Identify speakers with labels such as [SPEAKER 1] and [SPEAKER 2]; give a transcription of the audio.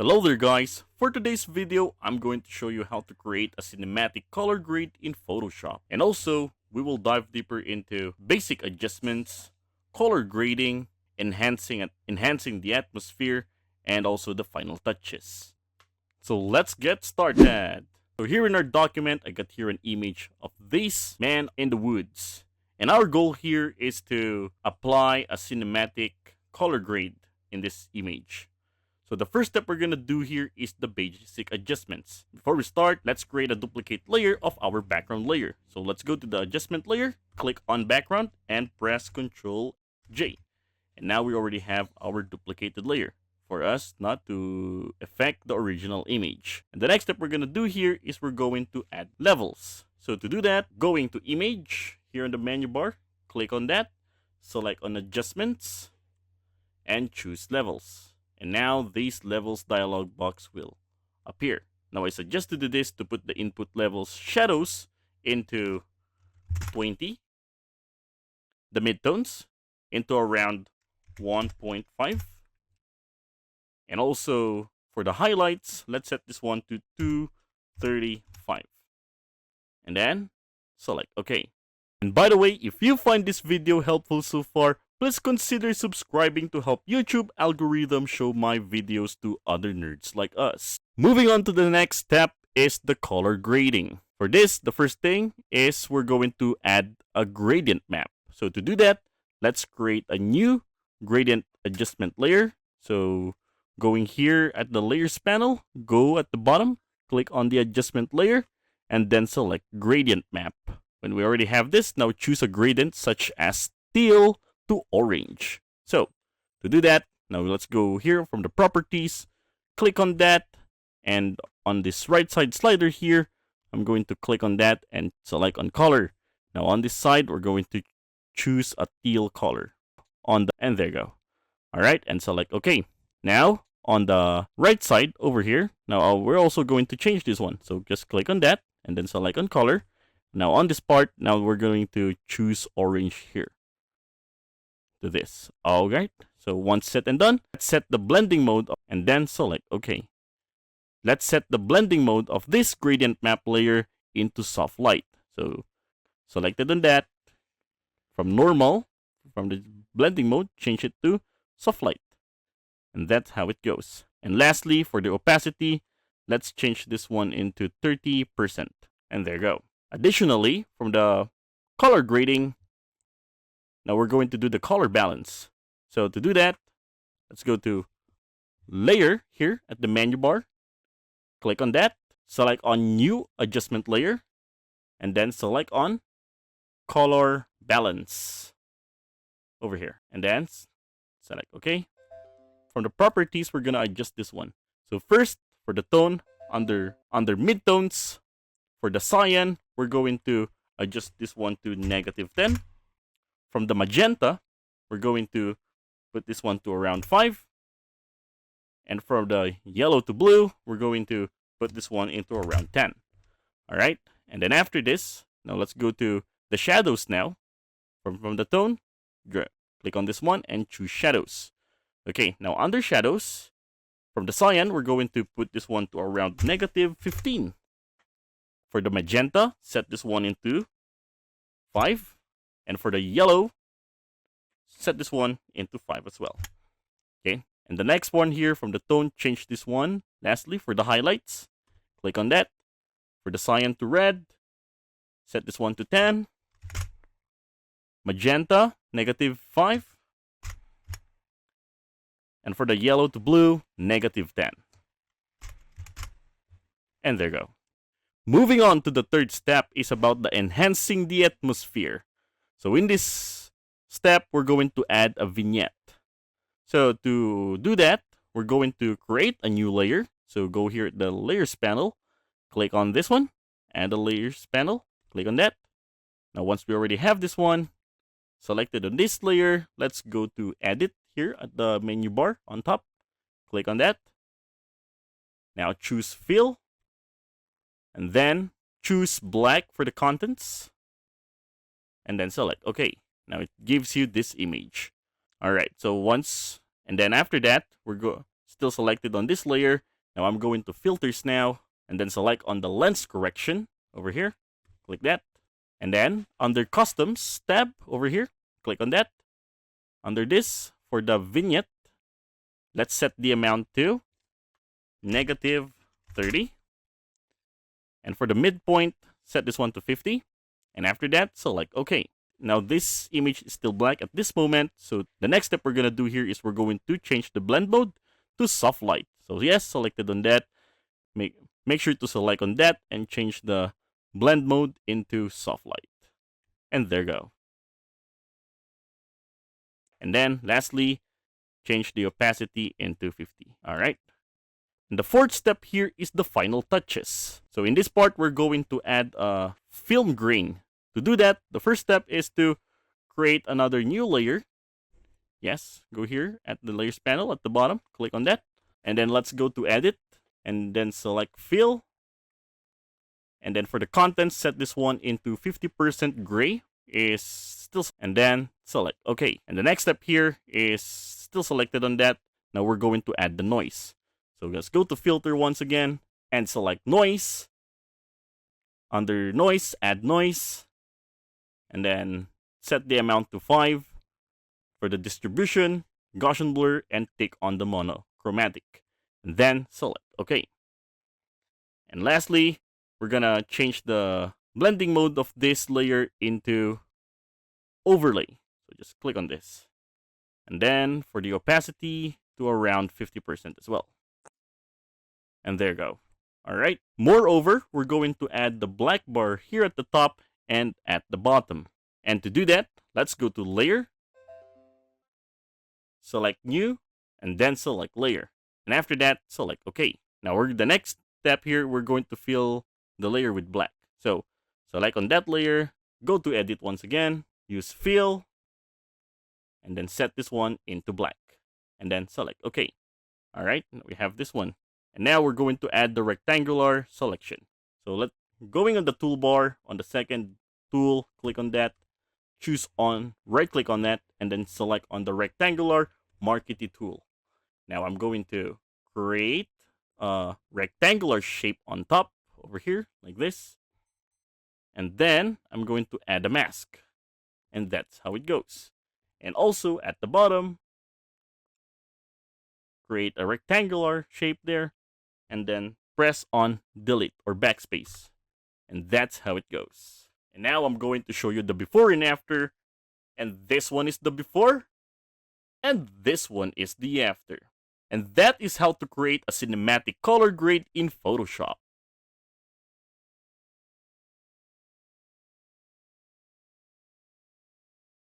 [SPEAKER 1] Hello there guys, for today's video I'm going to show you how to create a cinematic color grade in Photoshop. And also, we will dive deeper into basic adjustments, color grading, enhancing the atmosphere, and also the final touches. So let's get started. So here in our document, I got here an image of this man in the woods. And our goal here is to apply a cinematic color grade in this image. So the first step we're going to do here is the basic adjustments. Before we start, let's create a duplicate layer of our background layer. So let's go to the adjustment layer, click on background, and press Ctrl J. And now we already have our duplicated layer for us not to affect the original image. And the next step we're going to do here is we're going to add levels. So to do that, going to image here in the menu bar, click on that, select on adjustments, and choose levels. And now this levels dialog box will appear. Now I suggest to do this to put the input levels shadows into 20, the midtones into around 1.5, and also for the highlights, let's set this one to 235, and then select OK. And by the way, if you find this video helpful so far, please consider subscribing to help YouTube algorithm show my videos to other nerds like us. Moving on to the next step is the color grading. For this, the first thing is we're going to add a gradient map. So to do that, let's create a new gradient adjustment layer. So going here at the layers panel, go at the bottom, click on the adjustment layer, and then select gradient map. When we already have this, now choose a gradient such as teal to orange. So to do that, now let's go here from the properties, click on that, and on this right side slider here, I'm going to click on that and select on color. Now on this side, we're going to choose a teal color and there you go. All right, and select OK. Now on the right side over here, now we're also going to change this one. So just click on that and then select on color. Now on this part, now we're going to choose orange here to this. All right. So once set and done, let's set the blending mode and then select OK. Let's set the blending mode of this gradient map layer into soft light. So selected on that, from normal, from the blending mode, change it to soft light. And that's how it goes. And lastly, for the opacity, let's change this one into 30%. And there you go. Additionally, from the color grading, now we're going to do the color balance. So to do that, let's go to layer here at the menu bar. Click on that, select on new adjustment layer, and then select on color balance over here. And then select OK. From the properties, we're going to adjust this one. So first, for the tone, under midtones, for the cyan, we're going to adjust this one to -10. From the magenta, we're going to put this one to around 5. And from the yellow to blue, we're going to put this one into around 10. All right. And then after this, now let's go to the shadows now. From the tone, click on this one and choose shadows. Okay. Now under shadows, from the cyan, we're going to put this one to around -15. For the magenta, set this one into 5. And for the yellow, set this one into 5 as well. Okay. And the next one here from the tone, change this one. Lastly, for the highlights, click on that. For the cyan to red, set this one to 10. Magenta, -5. And for the yellow to blue, -10. And there you go. Moving on to the third step is about the enhancing the atmosphere. So in this step, we're going to add a vignette. So to do that, we're going to create a new layer. So go here at the layers panel, click on this one, and the layers panel, click on that. Now once we already have this one selected on this layer, let's go to edit here at the menu bar on top. Click on that. Now choose fill. And then choose black for the contents. And then select OK. Now it gives you this image. All right. So once, and then after that, we're still selected on this layer. Now I'm going to filters now, and then select on the lens correction over here. Click that. And then under customs tab over here, click on that. Under this, for the vignette, let's set the amount to -30. And for the midpoint, set this one to 50. And after that, select OK. Now this image is still black at this moment. So the next step we're going to do here is we're going to change the blend mode to soft light. So yes, selected on that. Make sure to select on that and change the blend mode into soft light. And there you go. And then lastly, change the opacity into 50. All right. And the fourth step here is the final touches. So in this part, we're going to add a film grain. To do that, the first step is to create another new layer. Yes, go here at the layers panel at the bottom, click on that. And then let's go to edit and then select fill. And then for the content, set this one into 50% gray is still, and then select OK. And the next step here is still selected on that. Now we're going to add the noise. So let's go to filter once again and select noise. Under noise, add noise. And then set the amount to 5. For the distribution, Gaussian blur, and tick on the monochromatic. And then select OK. And lastly, we're gonna change the blending mode of this layer into overlay. So just click on this. And then for the opacity to around 50% as well. And there you go. All right. Moreover, we're going to add the black bar here at the top and at the bottom. And to do that, let's go to layer, select new, and then select layer. And after that, select OK. Now the next step here, we're going to fill the layer with black. So select on that layer, go to edit once again, use fill, and then set this one into black. And then select OK. All right, we have this one. And now we're going to add the rectangular selection. So going on the toolbar on the second tool, click on that, choose on, right click on that, and then select on the rectangular marquee tool. Now I'm going to create a rectangular shape on top over here like this. And then I'm going to add a mask. And that's how it goes. And also at the bottom, create a rectangular shape there, and then press on delete or backspace. And that's how it goes. And now I'm going to show you the before and after. And this one is the before, and this one is the after. And that is how to create a cinematic color grade in Photoshop.